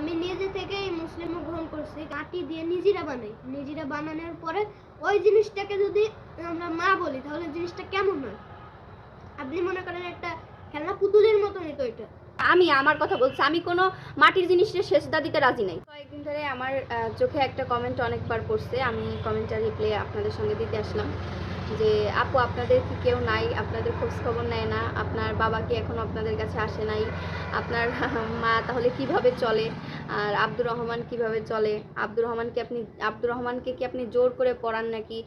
আমি নিজে থেকেই মুসলিম গ্রহণ করছি, কাটি দিয়ে নিজেরা বানাই। নিজেরা বানানোর পরে ওই জিনিসটাকে যদি আমরা মা বলি তাহলে জিনিসটা কেমন হয়? আপনি মনে করেন একটা খেলনা পুতুলের মতনই তো এটা। আমি আমার কথা বলছি, আমি কোনো মাটির জিনিসের সেজদা দিতে রাজি নাই। কয়েকদিন ধরে আমার চোখে একটা কমেন্ট অনেকবার পড়ছে, আমি কমেন্টটার রিপ্লাই আপনাদের সঙ্গে দিতে আসলাম যে আপু আপনাদের কি কেউ নাই, আপনাদের খোঁজ খবর নেয় না, আপনার বাবা কি এখনও আপনাদের কাছে আসে নাই, আপনার মা তাহলে কিভাবে চলে, আর আব্দুর রহমান কিভাবে চলে, আব্দুর রহমানকে কি আপনি জোর করে পড়ান নাকি,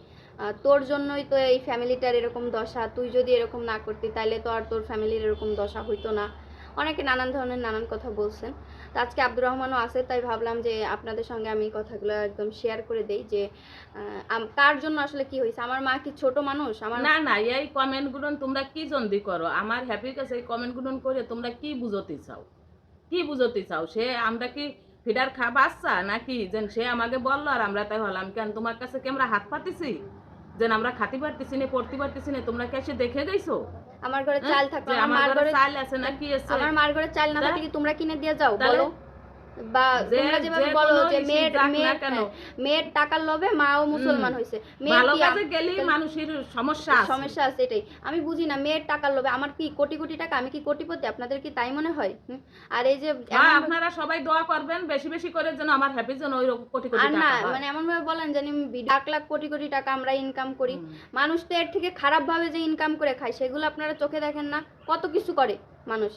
তোর জন্যই তো এই ফ্যামিলিটার এরকম দশা, তুই যদি এরকম না করতি তাহলে তো আর তোর ফ্যামিলির এরকম দশা হইতো না। অনেকে নানান ধরনের নানান কথা বলছেন। তো আজকে আব্দুর রহমানও আছে, তাই ভাবলাম যে আপনাদের সঙ্গে আমি কথাগুলো একদম শেয়ার করে দেই যে কার জন্য আসলে কি হয়েছে। আমার মা কি ছোট মানুষ? আমার না না, এই কমেন্টগুলো তোমরা কি জন্দি করো? আমার হ্যাপির কাছে এই কমেন্টগুলো করে তোমরা কি বুঝতে চাও? কি বুঝতে চাও? সে আমরা কি ফিডার খা বাচ্চা নাকি যে সে আমাকে বললো আর আমরা তাই হলাম? কেন তোমার কাছে কি আমরা হাত পাতিছি যে আমরা খাতি পারতেছি না, পড়তে পারতেছি না? তোমরা কি এসে দেখে গেছো? আমার ঘরে চাল থাকতো, যে আমার ঘরে চাল আছে না কি আছে? আমার মার ঘরে চাল না থাকলে কি তোমরা কিনে দিয়ে যাও বলো? বা তোমরা যেভাবে বলো যে মেয়ের টাকার লোভে মাও মুসলমান হয়েছে, ভালো কাজে গেলেই মানুষের সমস্যা আছে। এটাই আমি বুঝি না, মেয়ের টাকার লোভে আমার কি কোটি কোটি টাকা, আমি কি কোটিপতি? আপনাদের কি তাই মনে হয়? আর এই যে আপনারা সবাই দোয়া করবেন বেশি বেশি করে যেন আমার হ্যাপি যেন ওই কোটি কোটি টাকা না মানে এমন ভাবে বলেন জানি লাখ লাখ কোটি কোটি টাকা আমরা ইনকাম করি, মানুষ তো এর থেকে খারাপ ভাবে যে ইনকাম করে খায় সেগুলো আপনারা চোখে দেখেন না, কত কিছু করে মানুষ।